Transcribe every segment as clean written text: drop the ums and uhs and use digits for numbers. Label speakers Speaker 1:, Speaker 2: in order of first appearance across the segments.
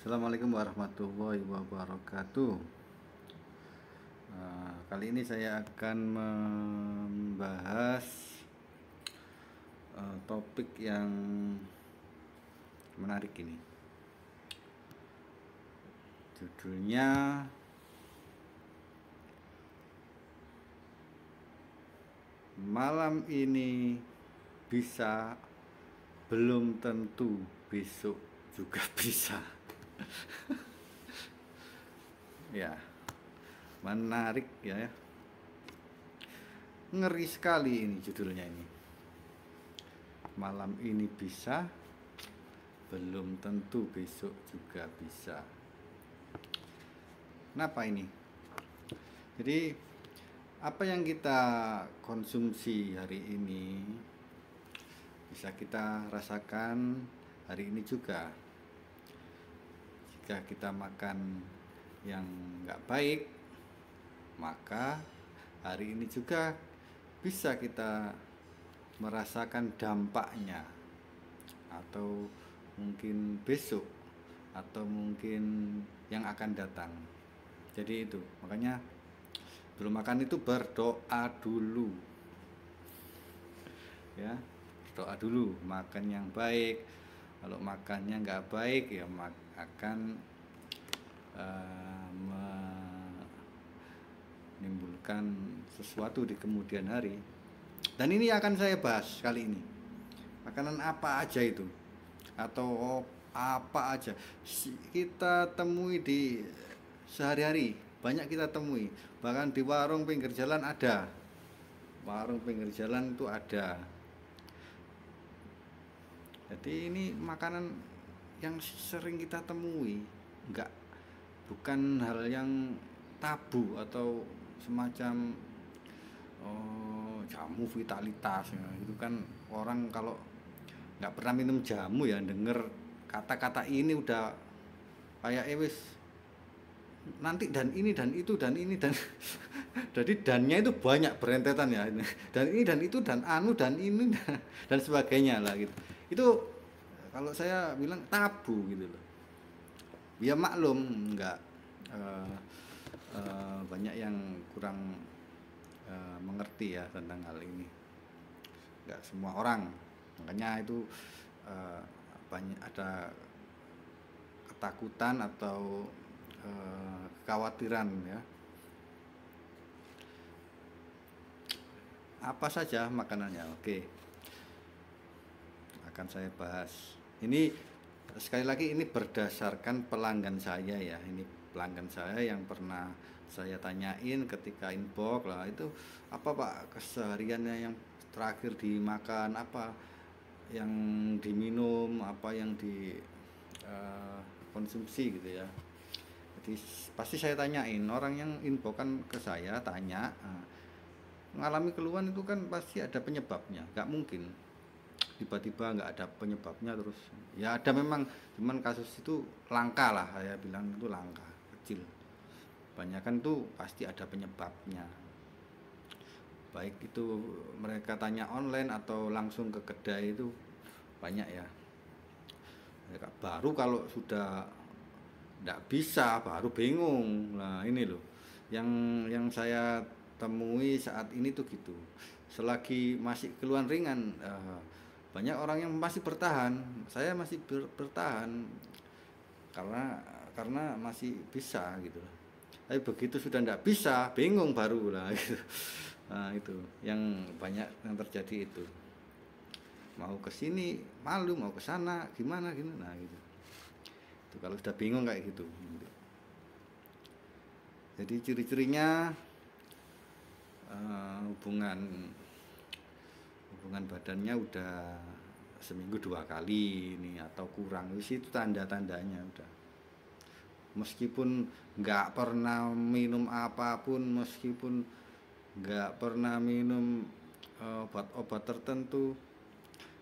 Speaker 1: Assalamualaikum warahmatullahi wabarakatuh. Kali ini saya akan membahas topik yang menarik ini. Judulnya malam ini bisa, belum tentu besok juga bisa. Ya, menarik ya. Ngeri sekali ini judulnya ini. Malam ini bisa, belum tentu besok juga bisa. Kenapa ini? Jadi apa yang kita konsumsi hari ini bisa kita rasakan hari ini juga. Jika kita makan yang nggak baik, maka hari ini juga bisa kita merasakan dampaknya, atau mungkin besok, atau mungkin yang akan datang. Jadi itu makanya belum makan itu berdoa dulu ya, berdoa dulu, makan yang baik. Kalau makannya nggak baik ya akan menimbulkan sesuatu di kemudian hari. Dan ini akan saya bahas kali ini. Makanan apa aja itu, atau apa aja kita temui di sehari-hari. Banyak kita temui, bahkan di warung pinggir jalan ada. Warung pinggir jalan itu ada. Jadi ini makanan yang sering kita temui, bukan hal yang tabu atau semacam jamu vitalitas ya. Itu kan orang kalau nggak pernah minum jamu ya denger kata-kata ini udah kayak wis nanti dan ini dan itu dan ini dan jadi dannya itu banyak berentetan ya, dan ini dan itu dan anu dan ini dan sebagainya lah gitu. Itu kalau saya bilang tabu gitu loh. Ya maklum nggak banyak yang kurang mengerti ya tentang hal ini. Nggak semua orang, makanya itu banyak ada ketakutan atau kekhawatiran ya. Apa saja makanannya? Oke, akan saya bahas. Ini sekali lagi ini berdasarkan pelanggan saya ya. Ini pelanggan saya yang pernah saya tanyain ketika inbox lah, itu apa Pak kesehariannya yang terakhir dimakan, apa yang diminum, apa yang dikonsumsi gitu ya. Jadi pasti saya tanyain, orang yang inbox kan ke saya tanya, mengalami keluhan itu kan pasti ada penyebabnya, nggak mungkin tiba-tiba nggak ada penyebabnya terus. Ya ada memang, cuman kasus itu langka lah, saya bilang itu langka, kecil. Banyakan tuh pasti ada penyebabnya, baik itu mereka tanya online atau langsung ke kedai, itu banyak ya. Baru kalau sudah nggak bisa baru bingung. Nah ini loh yang saya temui saat ini tuh gitu. Selagi masih keluhan ringan, banyak orang yang masih bertahan. Saya masih bertahan karena masih bisa gitu. Tapi begitu sudah nggak bisa, bingung baru lah gitu. Nah itu yang banyak yang terjadi itu. Mau ke sini malu, mau ke sana gimana gitu. Nah gitu. Itu kalau sudah bingung kayak gitu. Jadi ciri-cirinya hubungan badannya udah seminggu 2 kali ini atau kurang, itu tanda-tandanya udah. Meskipun nggak pernah minum apapun, meskipun nggak pernah minum obat-obat tertentu,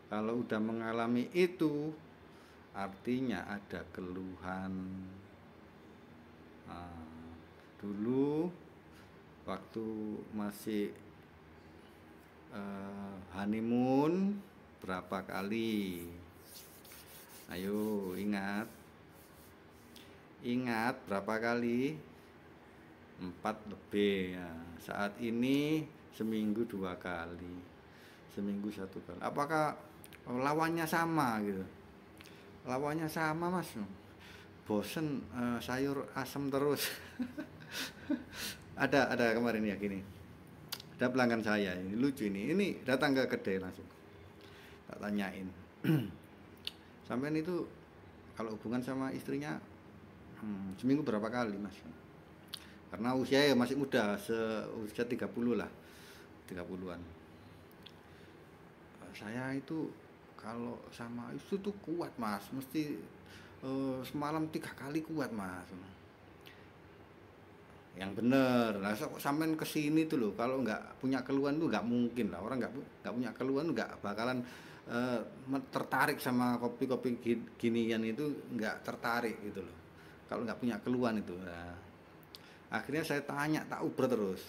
Speaker 1: kalau udah mengalami itu artinya ada keluhan. Nah, dulu waktu masih honeymoon berapa kali, ayo ingat, Ingat berapa kali? 4 lebih ya. Saat ini seminggu 2 kali, seminggu 1 kali. Apakah lawannya sama gitu? Lawannya sama mas, bosen sayur asam terus. Ada kemarin ya gini, ada pelanggan saya ini lucu, ini datang ke kedai langsung tak tanyain, sampean itu kalau hubungan sama istrinya seminggu berapa kali mas, karena usia ya masih muda, usia 30 lah, 30-an. Saya itu kalau sama itu tuh kuat mas, mesti semalam 3 kali kuat mas, yang bener. Nah sampean kesini tuh loh, kalau nggak punya keluhan tuh nggak mungkin lah, orang nggak punya keluhan nggak bakalan eh, tertarik sama kopi-kopi ginian itu, nggak tertarik gitu loh kalau nggak punya keluhan itu. Nah, akhirnya saya tanya, tak uber terus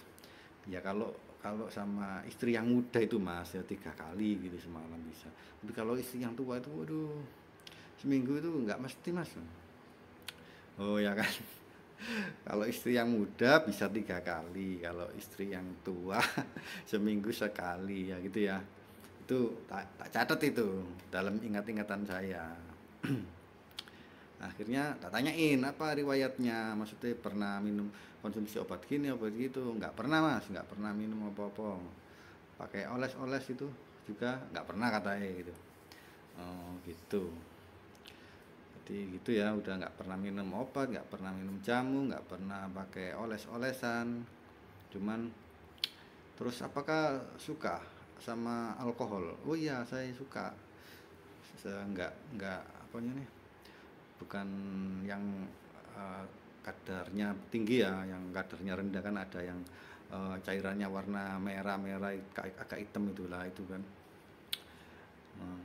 Speaker 1: ya, kalau kalau sama istri yang muda itu mas ya 3 kali gitu semalam bisa, tapi kalau istri yang tua itu waduh, seminggu itu nggak mesti mas. Oh ya kan. Kalau istri yang muda bisa 3 kali, kalau istri yang tua seminggu sekali ya gitu ya. Itu tak catat itu dalam ingat-ingatan saya. Akhirnya tak tanyain apa riwayatnya, maksudnya pernah minum konsumsi obat gini obat gitu, nggak pernah mas, nggak pernah minum apa-apa, pakai oles-oles itu juga nggak pernah katanya gitu. Oh gitu. Jadi gitu ya, udah nggak pernah minum obat, nggak pernah minum jamu, nggak pernah pakai oles-olesan. Cuman terus apakah suka sama alkohol? Oh iya saya suka. Nggak apa nih, bukan yang eh, kadarnya tinggi ya, yang kadarnya rendah kan ada yang cairannya warna merah-merah agak hitam itulah itu kan. Nah,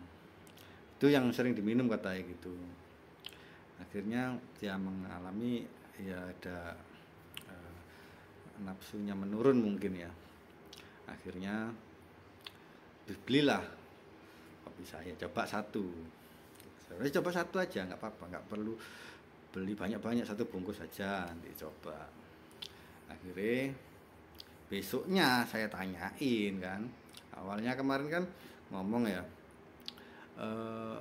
Speaker 1: itu yang sering diminum katanya gitu. Akhirnya dia mengalami ya ada eh, nafsunya menurun mungkin ya. Akhirnya belilah kopi saya, coba satu. Saya coba satu aja nggak apa-apa, nggak perlu beli banyak-banyak, satu bungkus saja nanti coba. Akhirnya besoknya saya tanyain kan, awalnya kemarin kan ngomong ya eh,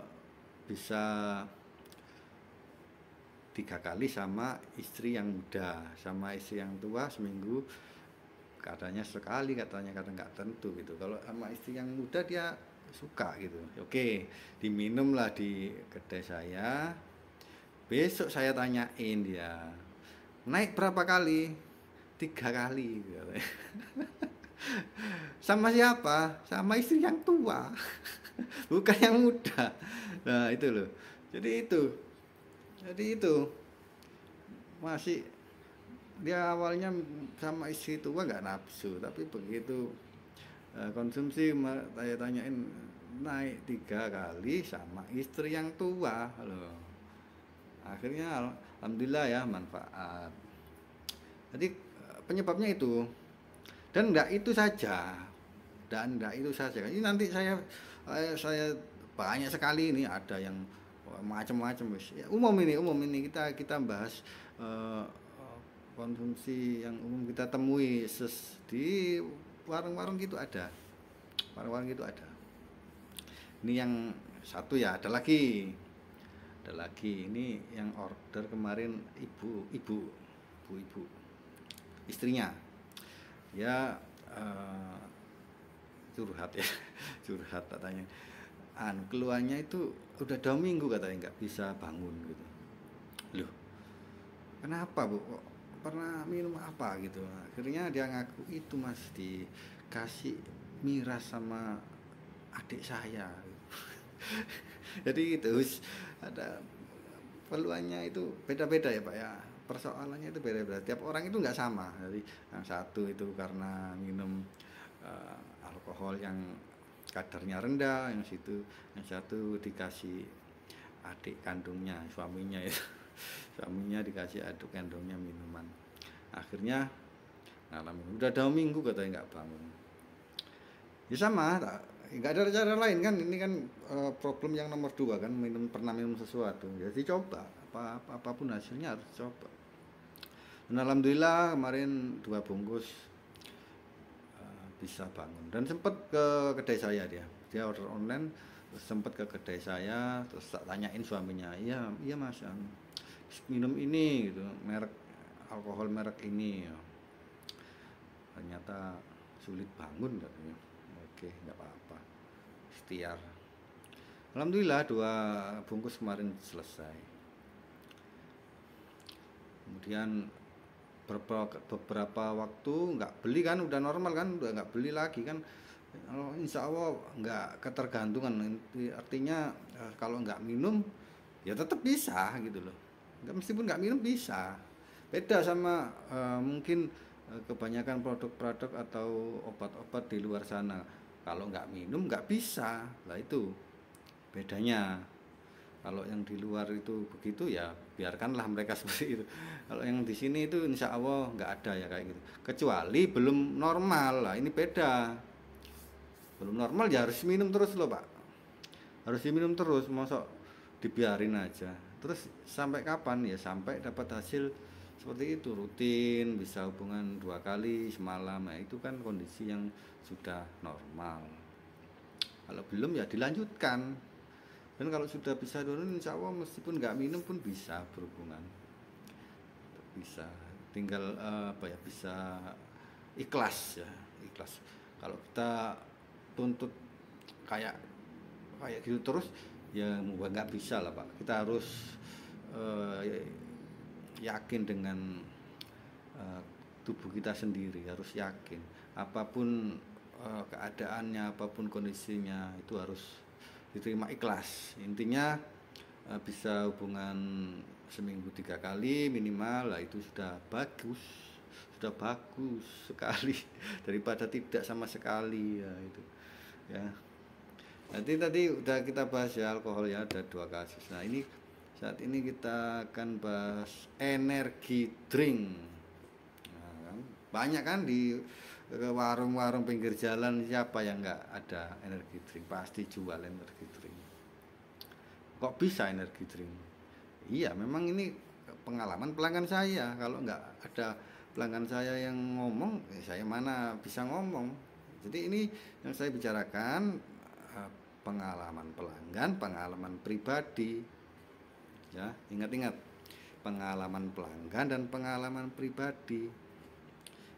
Speaker 1: bisa 3 kali sama istri yang muda, sama istri yang tua seminggu katanya sekali, katanya kadang nggak tentu gitu. Kalau sama istri yang muda dia suka gitu, oke diminum lah di kedai saya. Besok saya tanyain dia naik berapa kali, 3 kali katanya. Sama siapa? Sama istri yang tua, bukan yang muda. Nah itu loh, jadi itu jadi itu masih, dia awalnya sama istri tua nggak nafsu, tapi begitu konsumsi saya tanyain naik 3 kali sama istri yang tua loh. Akhirnya alhamdulillah ya manfaat. Jadi penyebabnya itu, dan enggak itu saja, dan enggak itu saja. Ini nanti saya banyak sekali ini, ada yang macam-macam wis. Ya, umum ini kita bahas eh, konsumsi yang umum kita temui di warung-warung gitu ada. Warung-warung gitu ada. Ini yang satu ya, ada lagi. Ada lagi ini yang order kemarin ibu-ibu istrinya. Ya curhat ya. Curhat katanya. Keluarnya itu udah 2 minggu katanya nggak bisa bangun gitu. Loh, kenapa bu? Kok pernah minum apa gitu? Akhirnya dia ngaku itu mas, dikasih miras sama adik saya. Jadi itu ada peluangnya itu beda-beda ya pak ya. Persoalannya itu beda-beda. Tiap orang itu nggak sama. Jadi yang satu itu karena minum alkohol yang kadarnya rendah, yang satu dikasih adik kandungnya, suaminya itu. Suaminya dikasih adik kandungnya minuman. Akhirnya ngalamin udah 2 minggu katanya nggak bangun. Ya sama, nggak ada cara lain kan, ini kan problem yang nomor 2 kan, pernah minum sesuatu, jadi coba apapun hasilnya harus coba. Dan alhamdulillah kemarin 2 bungkus bisa bangun, dan sempat ke kedai saya, dia order online, terus sempat ke kedai saya, terus tak tanyain suaminya, iya iya mas, minum ini gitu, merek alkohol merek ini ya. Ternyata sulit bangun katanya. Oke, nggak apa-apa, ikhtiar. Alhamdulillah 2 bungkus kemarin selesai. Kemudian beberapa waktu nggak beli kan, udah normal kan, udah nggak beli lagi kan. Insya Allah nggak ketergantungan, artinya kalau nggak minum ya tetap bisa gitu loh, nggak, meskipun nggak minum bisa. Beda sama mungkin kebanyakan produk-produk atau obat-obat di luar sana, kalau nggak minum nggak bisa lah, itu bedanya. Kalau yang di luar itu begitu ya biarkanlah mereka seperti itu. Kalau yang di sini itu insya Allah nggak ada ya kayak gitu. Kecuali belum normal lah, ini beda. Belum normal ya harus minum terus loh Pak. Harus diminum terus, masa dibiarin aja. Terus sampai kapan ya? Sampai dapat hasil seperti itu, rutin, bisa hubungan 2 kali semalam. Nah itu kan kondisi yang sudah normal. Kalau belum ya dilanjutkan. Dan kalau sudah bisa turun, insya Allah meskipun nggak minum pun bisa berhubungan, bisa. Tinggal bisa ikhlas ya, ikhlas. Kalau kita tuntut kayak gitu terus ya nggak bisa lah Pak. Kita harus yakin dengan tubuh kita sendiri, harus yakin apapun keadaannya, apapun kondisinya itu harus diterima ikhlas. Intinya bisa hubungan seminggu 3 kali minimal lah, itu sudah bagus sekali daripada tidak sama sekali ya itu ya. Nanti tadi udah kita bahas ya alkohol ya, ada 2 kasus. Nah ini saat ini kita akan bahas energi drink. Nah, kan banyak kan di warung-warung pinggir jalan, siapa yang nggak ada energi drink, pasti jual energi drink. Kok bisa energi drink? Iya memang ini pengalaman pelanggan saya. Kalau nggak ada pelanggan saya yang ngomong, saya mana bisa ngomong. Jadi ini yang saya bicarakan pengalaman pelanggan, pengalaman pribadi ya, ingat-ingat, pengalaman pelanggan dan pengalaman pribadi.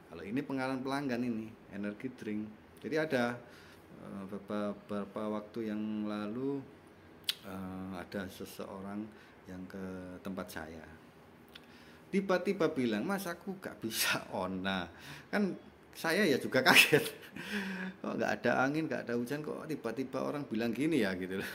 Speaker 1: Kalau ini pengalaman pelanggan, ini energi drink. Jadi ada beberapa waktu yang lalu ada seseorang yang ke tempat saya, tiba-tiba bilang, mas aku gak bisa on. Nah kan saya ya juga kaget, kok nggak ada angin, nggak ada hujan, kok tiba-tiba orang bilang gini ya gitu loh.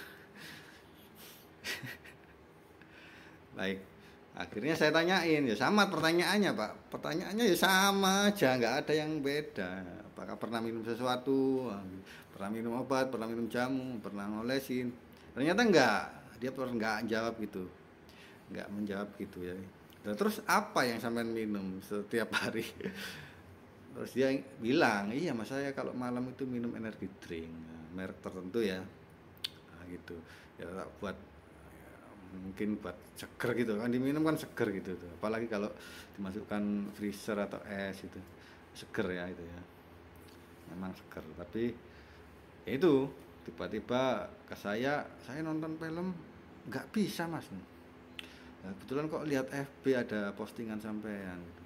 Speaker 1: Baik, akhirnya saya tanyain, ya sama pertanyaannya Pak, pertanyaannya ya sama aja, nggak ada yang beda. Apakah pernah minum sesuatu, pernah minum obat, pernah minum jamu, pernah ngolesin? Ternyata enggak, dia nggak jawab gitu, nggak menjawab gitu ya. Dan terus apa yang sampean minum setiap hari? Terus dia bilang, iya mas saya kalau malam itu minum energi drink, merek tertentu ya, nah, gitu ya, buat mungkin buat seger gitu kan, diminum kan seger gitu tuh. Apalagi kalau dimasukkan freezer atau es itu seger ya, itu ya memang seger. Tapi ya itu tiba-tiba ke saya nonton film nggak bisa mas. Nah, kebetulan kok lihat FB ada postingan sampean gitu.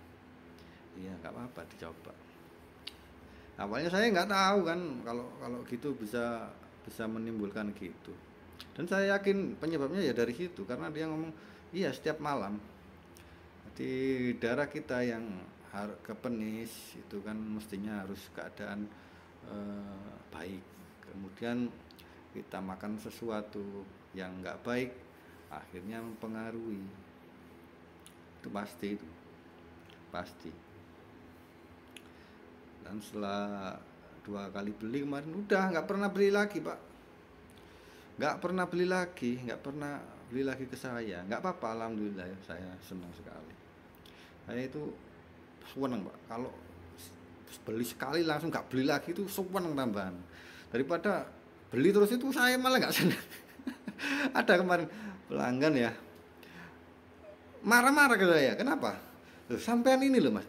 Speaker 1: Iya nggak apa-apa dicoba. Awalnya saya nggak tahu kan kalau gitu bisa menimbulkan gitu. Dan saya yakin penyebabnya ya dari situ, karena dia ngomong iya setiap malam di darah kita yang kepenis itu kan mestinya harus keadaan baik. Kemudian kita makan sesuatu yang nggak baik, akhirnya mempengaruhi. Itu pasti, itu pasti. Dan setelah 2 kali beli kemarin udah nggak pernah beli lagi Pak, nggak pernah beli lagi ke saya. Nggak apa-apa, alhamdulillah ya, saya senang sekali. Saya itu senang Pak, kalau beli sekali langsung nggak beli lagi itu senang tambahan, daripada beli terus itu saya malah nggak senang. Ada kemarin pelanggan ya, marah-marah ke saya, kenapa? Loh, sampean ini loh mas.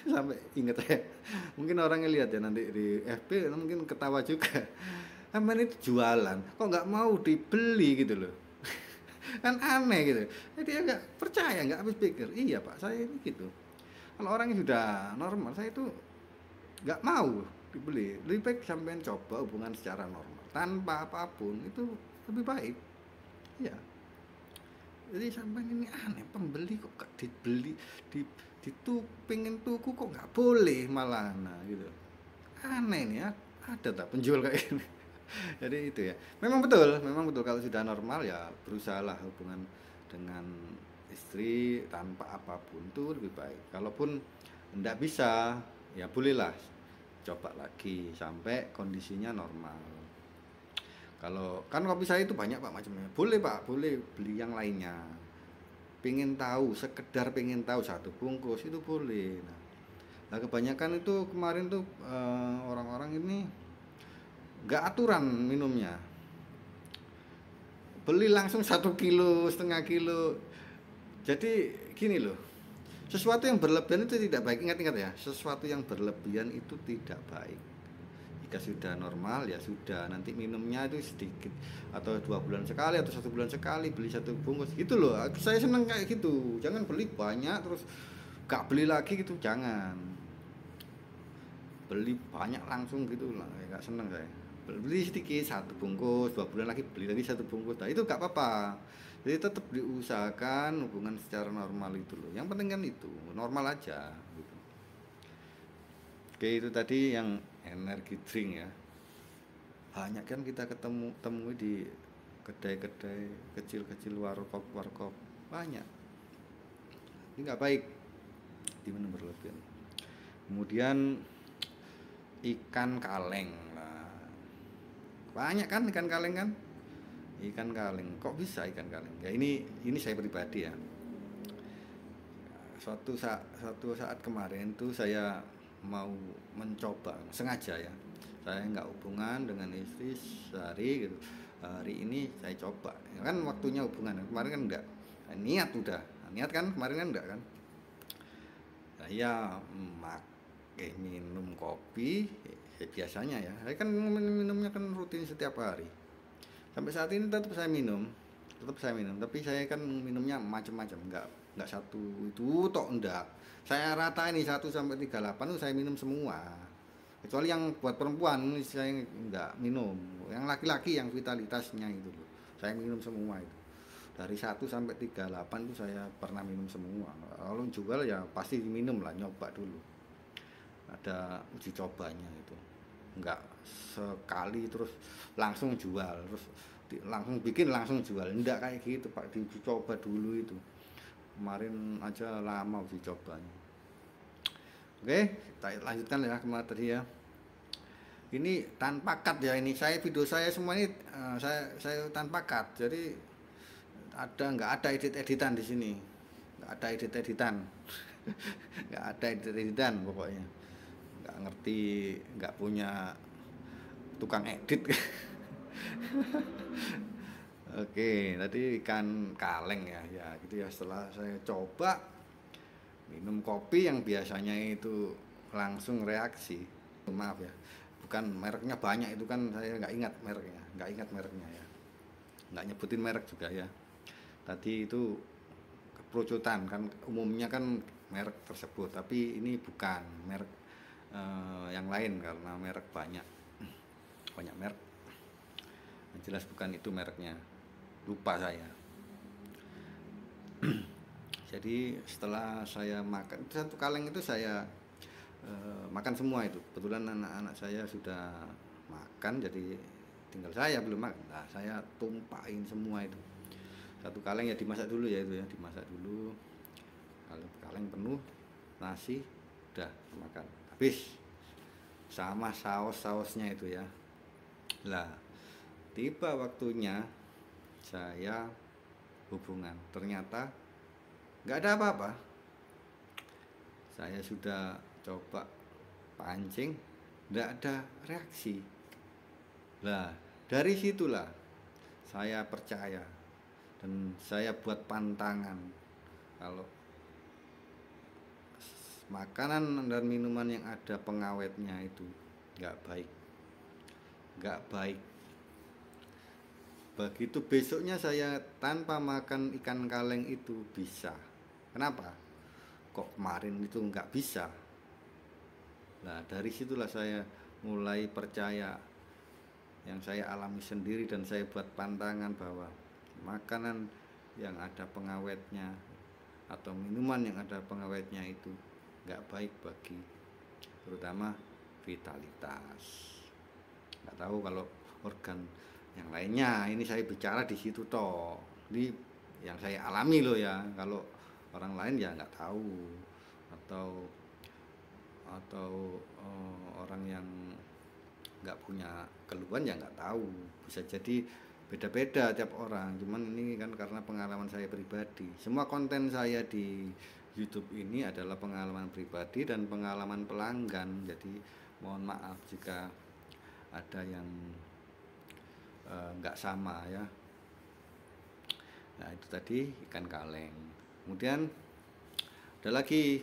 Speaker 1: Sampai inget saya, mungkin orangnya lihat ya nanti di FB mungkin ketawa juga. Sampean itu jualan kok nggak mau dibeli gitu loh. Kan aneh gitu. Jadi dia nggak percaya, nggak habis pikir, iya pak saya ini gitu. Kalau orangnya sudah normal, saya itu nggak mau dibeli. Lebih baik sampean coba hubungan secara normal tanpa apapun, itu lebih baik. Iya. Jadi sampean ini aneh, pembeli kok gak dibeli, di pengen tuku kok nggak boleh malah, nah gitu. Aneh nih ya, ada tak penjual kayak ini. Jadi itu ya, memang betul kalau sudah normal ya berusahalah hubungan dengan istri tanpa apapun itu lebih baik. Kalaupun tidak bisa ya bolehlah coba lagi sampai kondisinya normal. Kalau kan kopi saya itu banyak pak macamnya, boleh pak, boleh beli yang lainnya. Pengen tahu, sekedar pengen tahu satu bungkus itu boleh. Nah kebanyakan itu kemarin tuh orang-orang ini nggak aturan minumnya, beli langsung 1 kilo, setengah kilo. Jadi gini loh, sesuatu yang berlebihan itu tidak baik. Ingat-ingat ya, sesuatu yang berlebihan itu tidak baik. Jika sudah normal ya sudah, nanti minumnya itu sedikit, atau 2 bulan sekali atau 1 bulan sekali beli 1 bungkus gitu loh. Saya seneng kayak gitu, jangan beli banyak terus gak beli lagi gitu, jangan beli banyak langsung gitu lah, gak seneng saya. Beli sedikit, 1 bungkus, 2 bulan lagi beli lagi 1 bungkus, nah itu gak apa-apa. Jadi tetap diusahakan hubungan secara normal itu loh, yang penting kan itu normal aja gitu. Oke, itu tadi yang energi drink ya. Banyak kan kita temui di kedai-kedai kecil-kecil, warkop banyak. Ini nggak baik diminum berlebihan. Kemudian ikan kaleng lah, banyak kan ikan kaleng kan. Ikan kaleng kok bisa ikan kaleng ya, ini saya pribadi ya. Suatu saat kemarin tuh saya mau mencoba sengaja ya, saya nggak hubungan dengan istri sehari gitu. Hari ini saya coba ya kan, waktunya hubungan kemarin kan enggak, niat udah niat kan kemarin kan enggak kan. Saya pakai minum kopi biasanya ya, saya kan minumnya kan rutin setiap hari. Sampai saat ini tetap saya minum, tapi saya kan minumnya macam-macam, nggak satu itu tok, enggak. Saya rata ini 1 sampai 38 itu saya minum semua. Kecuali yang buat perempuan saya enggak minum. Yang laki-laki yang vitalitasnya itu loh, saya minum semua itu. Dari 1 sampai 38 itu saya pernah minum semua. Kalau jual ya pasti minum lah, nyoba dulu. Ada uji cobanya itu. Enggak sekali terus langsung jual, terus langsung bikin langsung jual. Enggak kayak gitu Pak, diuji coba dulu itu. Kemarin aja lama uji cobanya. Oke, kita lanjutkan ya kemarin tadi ya. Ini tanpa cut ya, ini saya video saya semua ini saya tanpa cut. Jadi nggak ada editan di sini, nggak ada editan, nggak ada editan pokoknya. Nggak ngerti, nggak punya tukang edit. Oke, tadi ikan kaleng ya gitu ya. Setelah saya coba minum kopi yang biasanya itu langsung reaksi, maaf ya, bukan mereknya banyak itu kan, saya nggak ingat mereknya ya, nggak nyebutin merek juga ya. Tadi itu keperucutan kan, umumnya kan merek tersebut, tapi ini bukan merek yang lain karena merek banyak merek. Yang jelas bukan itu mereknya, lupa saya. Jadi setelah saya makan 1 kaleng itu saya makan semua itu. Kebetulan anak-anak saya sudah makan, jadi tinggal saya belum makan. Nah, saya tumpahin semua itu. 1 kaleng ya dimasak dulu ya itu ya, dimasak dulu. Kalau kaleng penuh nasi udah makan habis, sama saus-sausnya itu ya. Lah, tiba waktunya saya hubungan, ternyata nggak ada apa-apa. Saya sudah coba pancing, nggak ada reaksi. Lah, dari situlah saya percaya dan saya buat pantangan. Kalau makanan dan minuman yang ada pengawetnya itu nggak baik, nggak baik. Begitu besoknya saya tanpa makan ikan kaleng itu bisa. Kenapa? Kok kemarin itu nggak bisa? Nah, dari situlah saya mulai percaya yang saya alami sendiri dan saya buat pantangan bahwa makanan yang ada pengawetnya atau minuman yang ada pengawetnya itu nggak baik bagi terutama vitalitas. Nggak tahu kalau organ yang lainnya, ini saya bicara di situ toh, di yang saya alami loh ya. Kalau orang lain ya nggak tahu, atau orang yang nggak punya keluhan ya nggak tahu, bisa jadi beda-beda tiap orang. Cuman ini kan karena pengalaman saya pribadi, semua konten saya di YouTube ini adalah pengalaman pribadi dan pengalaman pelanggan. Jadi mohon maaf jika ada yang nggak sama ya. Nah itu tadi ikan kaleng. Kemudian ada lagi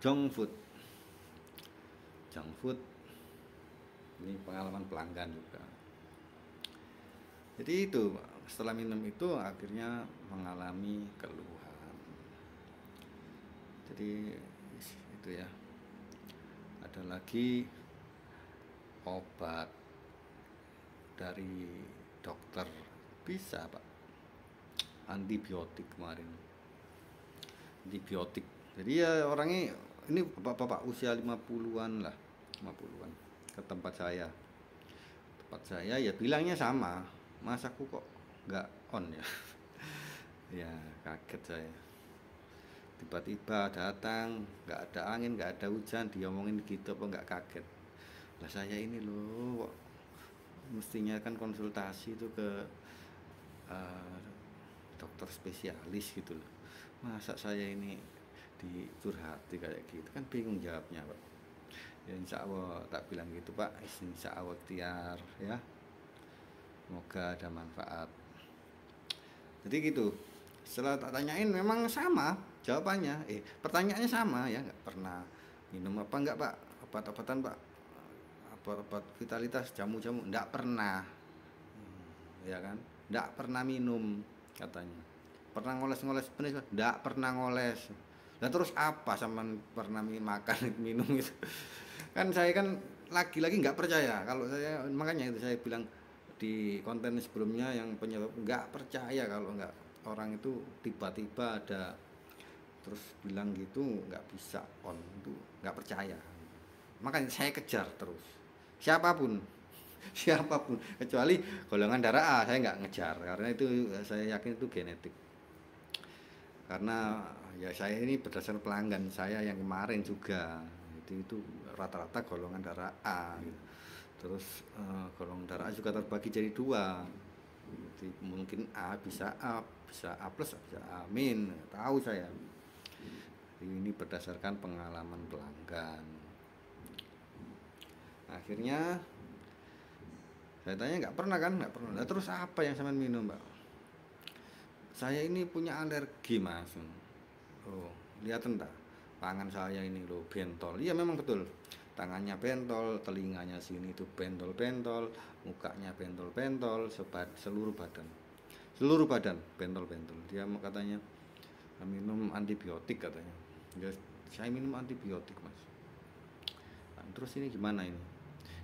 Speaker 1: junk food. Junk food ini pengalaman pelanggan juga. Jadi itu setelah minum itu akhirnya mengalami keluhan. Jadi itu ya. Ada lagi obat dari dokter, bisa Pak, antibiotik kemarin, antibiotik. Jadi ya orangnya ini bapak-bapak usia 50-an lah, 50-an ke tempat saya ya bilangnya sama, mas aku kok nggak on ya. Ya kaget saya, tiba-tiba datang, nggak ada angin, nggak ada hujan, diomongin gitu apa nggak kaget lah. Saya ini loh mestinya kan konsultasi itu ke dokter spesialis gitu loh, masa saya ini dicurhati kayak gitu, kan bingung jawabnya Pak. Ya insya Allah tak bilang gitu Pak, insya Allah ikhtiar ya, semoga ada manfaat. Jadi gitu, setelah tak tanyain memang sama jawabannya, pertanyaannya sama ya, nggak pernah minum apa enggak Pak, obat-obatan Pak, obat vitalitas, jamu-jamu, nggak pernah. Ya kan, nggak pernah minum katanya. Pernah ngoles-ngoles penis, nggak pernah ngoles. Dan terus apa sama pernah makan minum itu? Kan saya kan lagi-lagi nggak percaya. Kalau saya, makanya itu saya bilang di konten sebelumnya yang penyebab nggak percaya kalau nggak orang itu tiba-tiba ada terus bilang gitu nggak bisa on, itu nggak percaya. Makanya saya kejar terus siapapun, siapapun, kecuali golongan darah A saya nggak ngejar karena itu saya yakin itu genetik. Karena ya saya ini berdasarkan pelanggan saya yang kemarin juga itu rata-rata golongan darah A gitu. Terus golongan darah A juga terbagi jadi dua. Jadi mungkin A, bisa A plus, bisa A min, tahu saya. Ini berdasarkan pengalaman pelanggan. Akhirnya saya tanya nggak pernah kan, nggak pernah. Nah, terus apa yang sampean minum Mbak? Saya ini punya alergi Mas. Oh, lihat entah tangan saya ini loh bentol. Iya memang betul, tangannya bentol, telinganya sini itu bentol-bentol, mukanya bentol-bentol, seluruh badan bentol-bentol. Dia katanya minum antibiotik katanya. Ya, saya minum antibiotik Mas. Nah, terus ini gimana ini?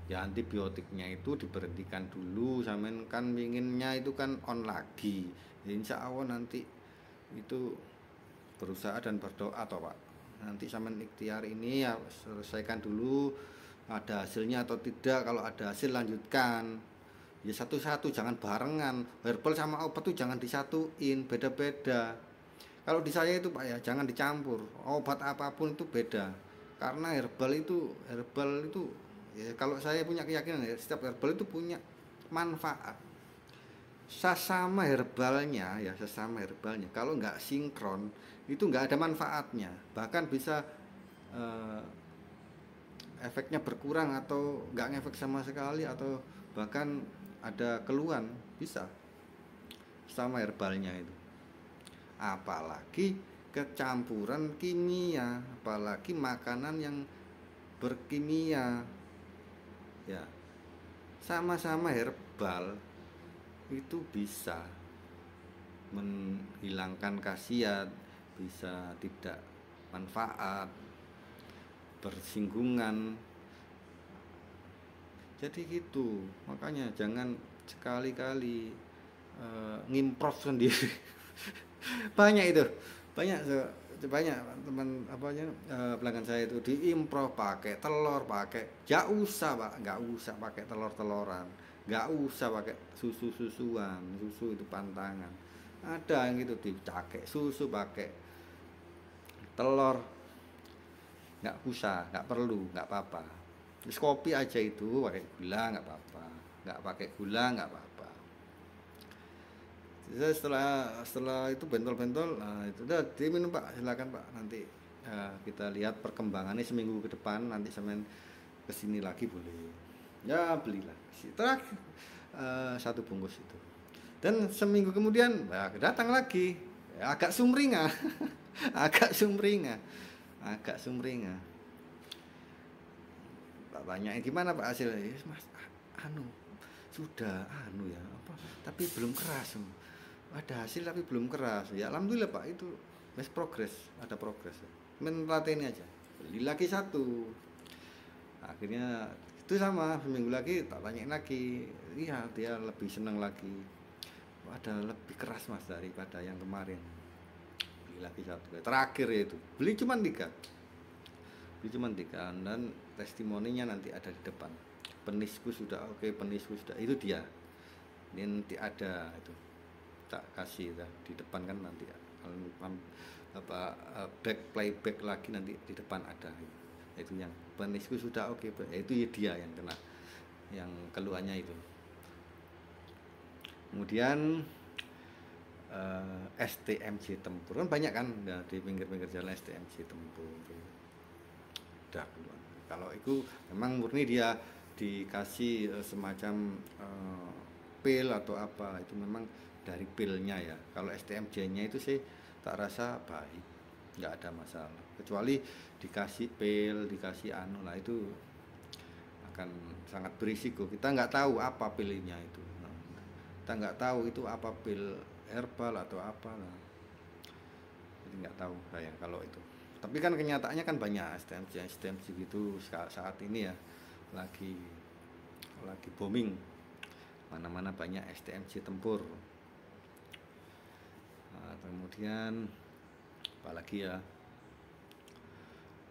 Speaker 1: Ya antibiotiknya itu diberhentikan dulu, sampean kan pinginnya itu kan on lagi. Ya, insya Allah nanti itu berusaha dan berdoa toh Pak. Nanti sampean ikhtiar ini ya selesaikan dulu, ada hasilnya atau tidak. Kalau ada hasil lanjutkan. Ya satu-satu, jangan barengan. Herbal sama obat tuh jangan disatuin, beda-beda. Kalau di saya itu Pak ya jangan dicampur. Obat apapun itu beda. Karena herbal itu ya, kalau saya punya keyakinan ya, setiap herbal itu punya manfaat. Sesama herbalnya kalau nggak sinkron itu nggak ada manfaatnya, bahkan bisa efeknya berkurang atau nggak ngefek sama sekali, atau bahkan ada keluhan bisa sama herbalnya itu. Apalagi kecampuran kimia, apalagi makanan yang berkimia ya, sama-sama herbal itu bisa menghilangkan khasiat, bisa tidak manfaat, bersinggungan. Jadi gitu, makanya jangan sekali-kali ngimprov sendiri. Banyak itu, banyak banyak teman pelanggan saya itu diimprov pakai telur, pakai nggak usah pak, nggak usah pakai telur-teloran, nggak usah pakai susu-susuan, susu itu pantangan. Ada yang gitu dipakai susu, pakai telur, nggak usah, nggak perlu, nggak apa-apa. Terus kopi aja itu pakai gula nggak apa-apa, nggak pakai gula nggak apa-apa. Setelah itu bentol-bentol, nah itu udah diminum pak, silakan pak, nanti kita lihat perkembangannya seminggu ke depan, nanti semen kesini lagi boleh, ya belilah. Terakhir satu bungkus itu, dan seminggu kemudian datang lagi, ya, agak sumringah, agak sumringah, agak sumringah. Pak banyak gimana pak hasilnya? Yes, mas, anu sudah anu ya apa, tapi belum keras. Ada hasil tapi belum keras ya, alhamdulillah pak, itu best progress, ada progres, main ini aja, beli lagi satu. Akhirnya itu sama, seminggu lagi tak tanyain lagi, iya dia lebih seneng lagi, ada lebih keras mas daripada yang kemarin. Beli lagi satu, terakhir itu beli cuma tiga, dan testimoninya nanti ada di depan. Penisku sudah oke, penisku sudah, itu dia, ini nanti ada itu tak kasih ya, di depan kan nanti apa playback lagi nanti di depan ada itu yang penisku sudah oke, itu dia yang kena, yang keluhannya itu. Kemudian STMJ Tempur kan banyak kan ya, di pinggir-pinggir jalan STMJ Tempur udah keluar. Kalau itu memang murni dia dikasih semacam pil atau apa, itu memang dari pilnya ya. Kalau STMJ-nya itu sih tak rasa baik, nggak ada masalah. Kecuali dikasih pil, dikasih anu lah, itu akan sangat berisiko. Kita nggak tahu apa pilnya itu. Nah, kita nggak tahu itu apa pil herbal atau apa lah. Jadi nggak tahu saya kalau itu. Tapi kan kenyataannya kan banyak STMJ gitu saat ini ya, lagi booming. Mana-mana banyak STMJ Tempur. Nah, kemudian apalagi ya,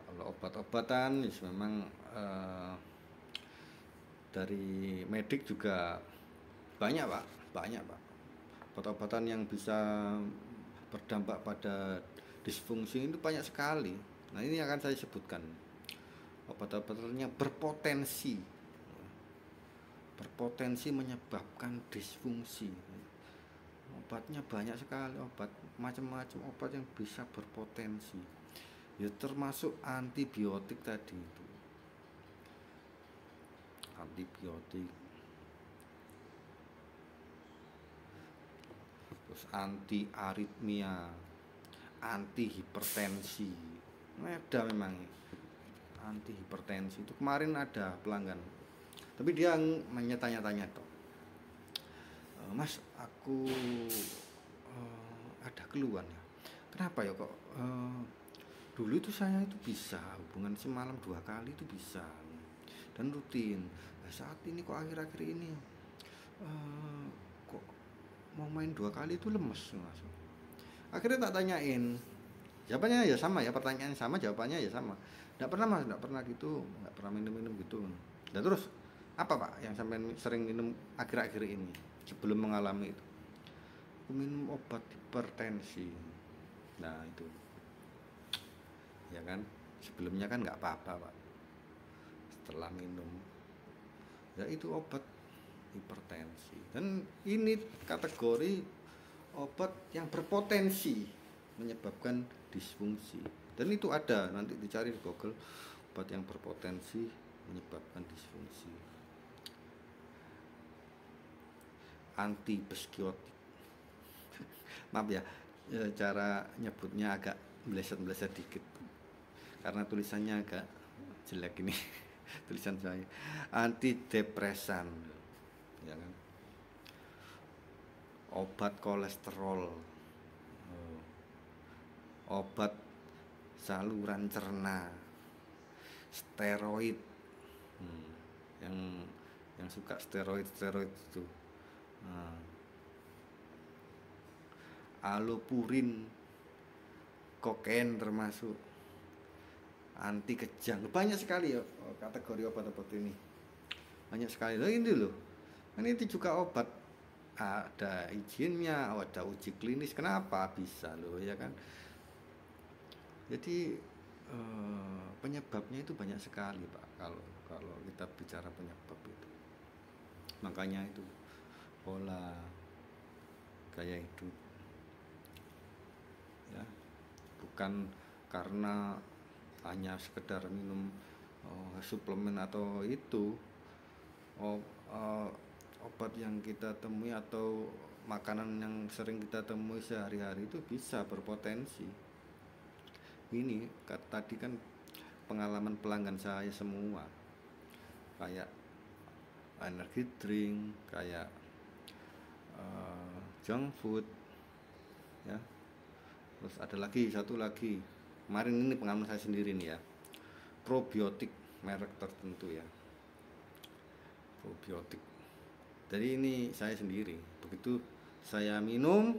Speaker 1: kalau obat-obatan memang dari medik juga banyak pak, obat-obatan yang bisa berdampak pada disfungsi itu banyak sekali. Nah ini akan saya sebutkan obat-obatan yang berpotensi menyebabkan disfungsi. Obatnya banyak sekali, obat macam-macam, obat yang bisa berpotensi ya, termasuk antibiotik tadi itu, antibiotik, terus anti aritmia, anti hipertensi, ada memang anti hipertensi itu. Kemarin ada pelanggan, tapi dia tanya-tanya toh, mas aku ada keluhan ya, kenapa ya kok dulu itu saya itu bisa hubungan semalam 2 kali itu bisa dan rutin, nah, saat ini kok akhir-akhir ini kok mau main 2 kali itu lemes mas. Akhirnya tak tanyain, jawabannya ya sama ya, pertanyaan sama, jawabannya ya sama, nggak pernah mas, nggak pernah gitu, nggak pernah minum gitu. Dan terus apa pak yang sampai sering minum akhir-akhir ini sebelum mengalami itu? Aku minum obat hipertensi. Nah itu ya kan, sebelumnya kan nggak apa-apa pak, setelah minum ya itu obat hipertensi. Dan ini kategori obat yang berpotensi menyebabkan disfungsi, dan itu ada, nanti dicari di Google, obat yang berpotensi menyebabkan disfungsi. antibiotik. Maaf ya, cara nyebutnya agak meleset-meleset dikit karena tulisannya agak jelek ini. Tulisan saya antidepresan, ya kan, obat kolesterol, obat saluran cerna, steroid. Hmm, yang suka steroid itu, nah, allopurin, kokain termasuk, anti kejang, banyak sekali ya kategori obat-obat ini, banyak sekali loh ini loh. Ini juga obat, ada izinnya, ada uji klinis, kenapa bisa loh, ya kan. Jadi penyebabnya itu banyak sekali Pak, kalau kita bicara penyebab itu. Makanya itu pola gaya hidup, ya, bukan karena hanya sekedar minum suplemen atau itu, obat yang kita temui atau makanan yang sering kita temui sehari-hari itu bisa berpotensi. Ini tadi kan pengalaman pelanggan saya semua, kayak energy drink, kayak junk food, ya. Terus ada lagi satu lagi, kemarin ini pengalaman saya sendiri nih ya, probiotik merek tertentu ya, probiotik. Jadi ini saya sendiri, begitu saya minum,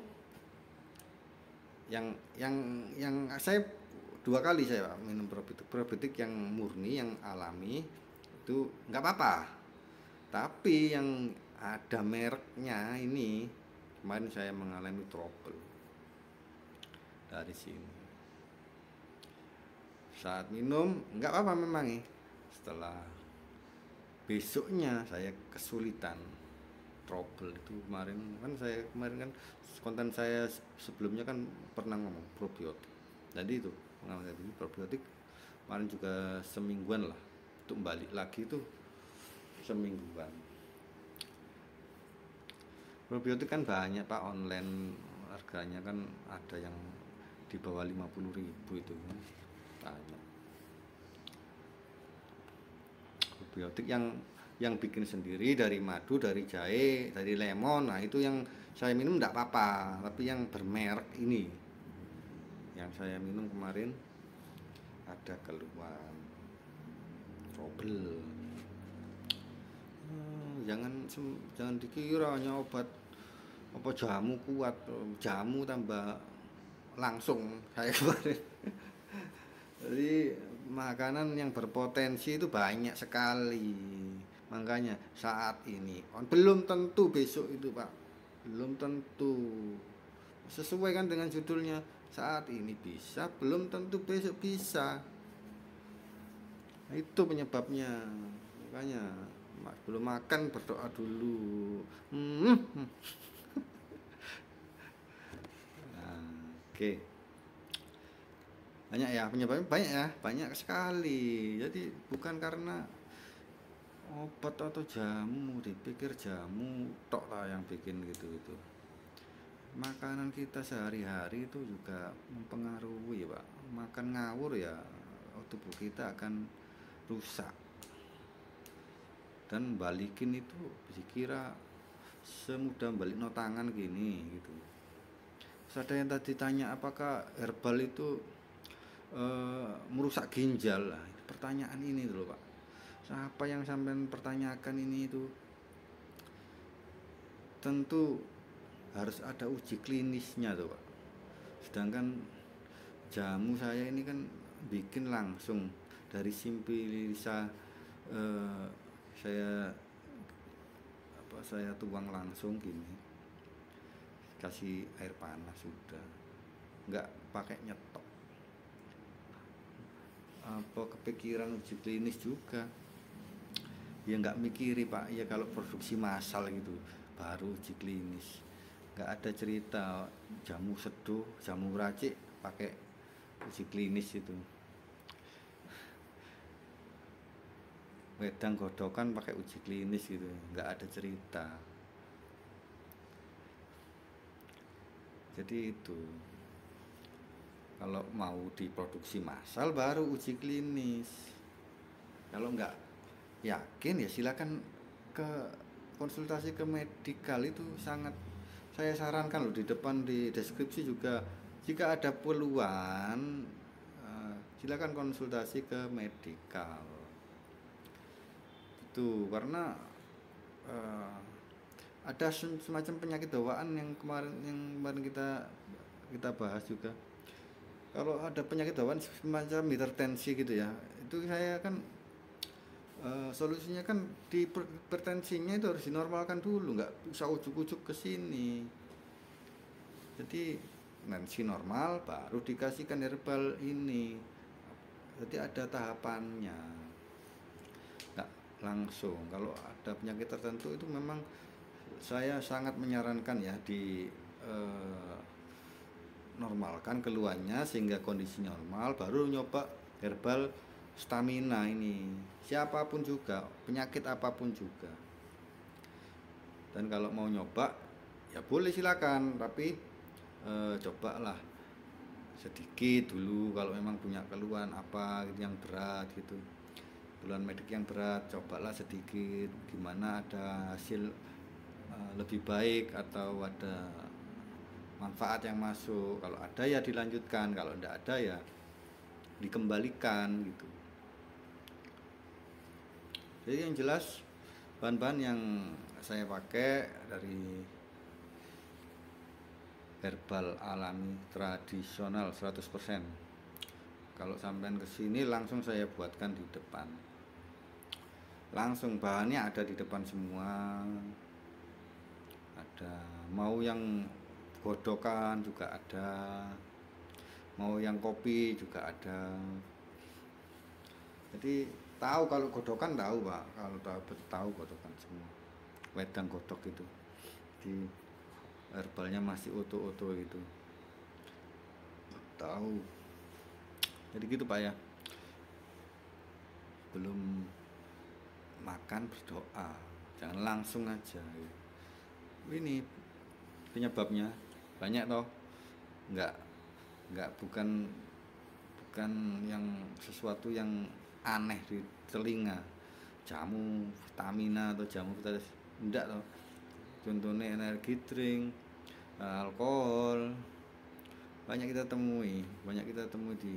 Speaker 1: yang saya 2 kali saya minum probiotik yang murni, yang alami itu nggak apa-apa. Tapi yang ada mereknya ini, kemarin saya mengalami trouble dari sini. Saat minum nggak apa-apa memang ya. Setelah besoknya saya kesulitan, trouble itu kemarin kan konten saya sebelumnya kan pernah ngomong probiotik. Jadi itu pengalaman saya probiotik kemarin juga semingguan lah, untuk balik lagi itu semingguan. Probiotik kan banyak Pak, online harganya kan ada yang di bawah 50.000 itu kan banyak. Probiotik yang bikin sendiri dari madu, dari jahe, dari lemon, nah itu yang saya minum enggak apa-apa. Tapi yang bermerek ini yang saya minum kemarin ada keluhan, trouble. Jangan dikira hanya obat apa jamu kuat, jamu tambah langsung saya kemarin. Jadi makanan yang berpotensi itu banyak sekali. Makanya saat ini belum tentu besok itu Pak, belum tentu. Sesuai kan dengan judulnya, saat ini bisa, belum tentu besok bisa. Nah, itu penyebabnya. Makanya belum makan berdoa dulu. Nah, oke. Banyak ya penyebabnya, banyak sekali. Jadi bukan karena obat atau jamu, dipikir jamu tok lah yang bikin gitu. Makanan kita sehari-hari itu juga mempengaruhi Pak. Makan ngawur ya tubuh kita akan rusak. Dan balikin itu dikira semudah balik no tangan gini gitu. Terus ada yang tadi tanya apakah herbal itu merusak ginjal. Lah, pertanyaan ini dulu Pak. Siapa yang sampai pertanyakan ini itu? Tentu harus ada uji klinisnya tuh Pak. Sedangkan jamu saya ini kan bikin langsung dari simpilisa, saya tuang langsung gini, kasih air panas sudah, nggak pakai nyetok. Apa kepikiran uji klinis juga ya, nggak mikiri Pak. Ya kalau produksi massal gitu baru uji klinis, nggak ada cerita jamu seduh, jamu racik pakai uji klinis itu. Wedang godokan pakai uji klinis gitu, nggak ada cerita. Jadi itu, kalau mau diproduksi massal baru uji klinis. Kalau nggak yakin ya silakan ke konsultasi ke medikal. Itu sangat saya sarankan loh, di depan di deskripsi juga, jika ada keluhan silakan konsultasi ke medikal. Itu karena eh, ada semacam penyakit bawaan yang kemarin kita bahas juga. Kalau ada penyakit bawaan semacam hipertensi gitu ya, itu saya kan solusinya kan di hipertensinya itu harus dinormalkan dulu, nggak bisa ujuk-ujuk ke sini. Jadi tensi normal baru dikasihkan herbal ini. Jadi ada tahapannya, nggak langsung. Kalau ada penyakit tertentu itu memang saya sangat menyarankan ya di normalkan keluhannya sehingga kondisi normal, baru nyoba herbal stamina ini. Siapapun juga, penyakit apapun juga. Dan kalau mau nyoba ya boleh silakan, tapi cobalah sedikit dulu. Kalau memang punya keluhan apa gitu yang berat gitu, keluhan medik yang berat, cobalah sedikit, gimana ada hasil lebih baik atau ada manfaat yang masuk. Kalau ada ya dilanjutkan, kalau tidak ada ya dikembalikan gitu. Jadi yang jelas bahan-bahan yang saya pakai dari herbal alami tradisional 100%. Kalau sampean kesini langsung saya buatkan di depan, langsung bahannya ada di depan semua. Ada mau yang godokan juga ada, mau yang kopi juga ada. Jadi tahu kalau godokan tahu Pak, kalau tahu godokan semua, wedang godok itu di herbalnya masih utuh-utuh itu tahu. Jadi gitu Pak ya, belum makan berdoa, jangan langsung aja. Ini penyebabnya banyak toh, nggak bukan yang sesuatu yang aneh di telinga, jamu vitamina atau jamu vitalis, enggak toh. Contohnya energi drink, alkohol, banyak kita temui di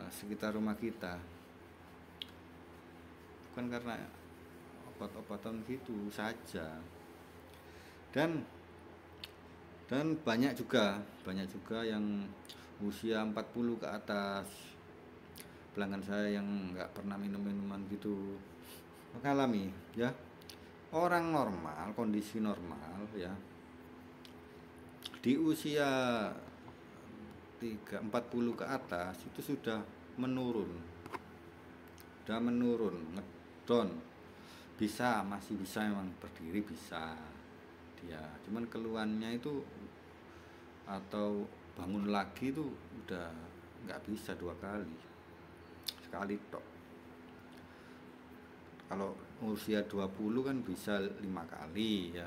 Speaker 1: sekitar rumah kita. Bukan karena obat-obatan gitu saja. Dan banyak juga yang usia 40 ke atas, pelanggan saya yang nggak pernah minum minuman gitu, mengalami ya. Orang normal, kondisi normal ya, di usia 40 ke atas itu sudah menurun, ngedon. Masih bisa, memang berdiri bisa dia, cuman keluhannya itu atau bangun lagi itu udah nggak bisa 2 kali, sekali tok. Kalau usia 20 kan bisa 5 kali ya,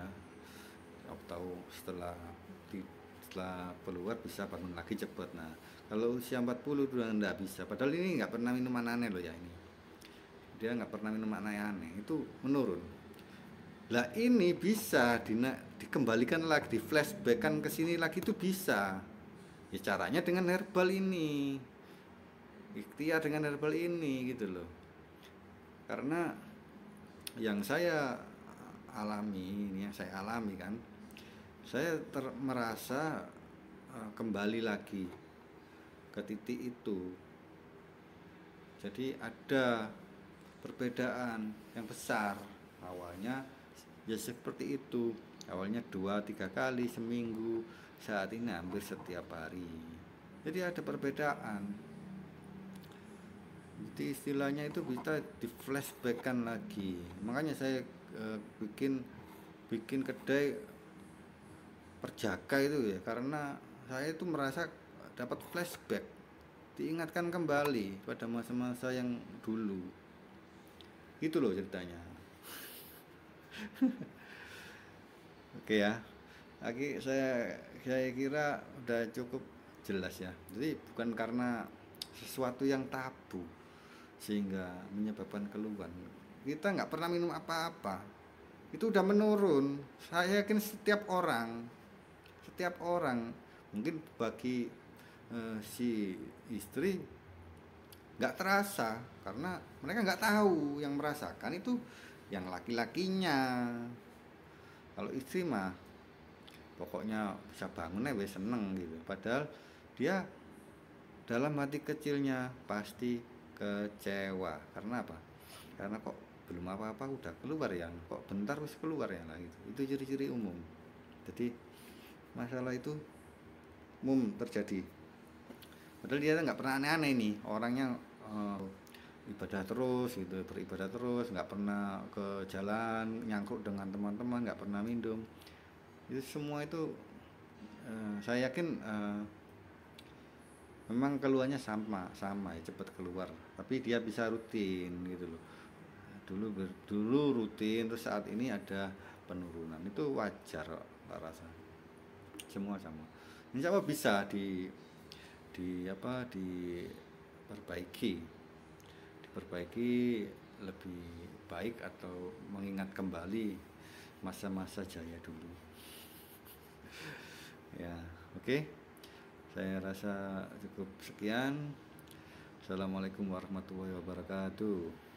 Speaker 1: atau setelah keluar bisa bangun lagi cepet. Nah kalau usia 40 udah nggak bisa, padahal ini nggak pernah minum aneh loh ya, ini dia nggak pernah minum aneh itu menurun. Lah ini bisa dikembalikan lagi, di flashbackkan ke sini lagi, itu bisa ya. Caranya dengan herbal ini, ikhtiar dengan herbal ini gitu loh. Karena yang saya alami, ini yang saya alami kan, saya merasa kembali lagi ke titik itu. Jadi ada perbedaan yang besar. Awalnya ya seperti itu, awalnya 2-3 kali seminggu, saat ini hampir setiap hari. Jadi ada perbedaan. Jadi istilahnya itu bisa di flashbackkan lagi. Makanya saya bikin kedai perjaka itu ya, karena saya itu merasa dapat flashback, diingatkan kembali pada masa-masa yang dulu. Itu loh ceritanya. Oke ya, Saya kira udah cukup jelas ya. Jadi bukan karena sesuatu yang tabu sehingga menyebabkan keluhan. Kita nggak pernah minum apa-apa, itu udah menurun. Saya yakin setiap orang mungkin bagi si istri nggak terasa karena mereka nggak tahu, yang merasakan itu yang laki-lakinya. Kalau istri mah pokoknya bisa bangun wes seneng gitu, padahal dia dalam hati kecilnya pasti kecewa. Karena apa? Karena kok belum apa-apa udah keluar ya, kok bentar wis keluar ya lah, gitu. Itu ciri-ciri umum. Jadi masalah itu umum terjadi, padahal dia nggak pernah aneh-aneh nih orangnya. Ibadah terus gitu, beribadah terus, nggak pernah ke jalan nyangkruk dengan teman-teman, nggak pernah minum. Itu semua itu saya yakin memang keluarnya sama ya, cepat keluar, tapi dia bisa rutin gitu loh. Dulu rutin, terus saat ini ada penurunan, itu wajar kok, tak rasa semua sama. Insya Allah bisa diperbaiki, lebih baik, atau mengingat kembali masa-masa jaya dulu ya. Oke, saya rasa cukup sekian. Assalamualaikum warahmatullahi wabarakatuh.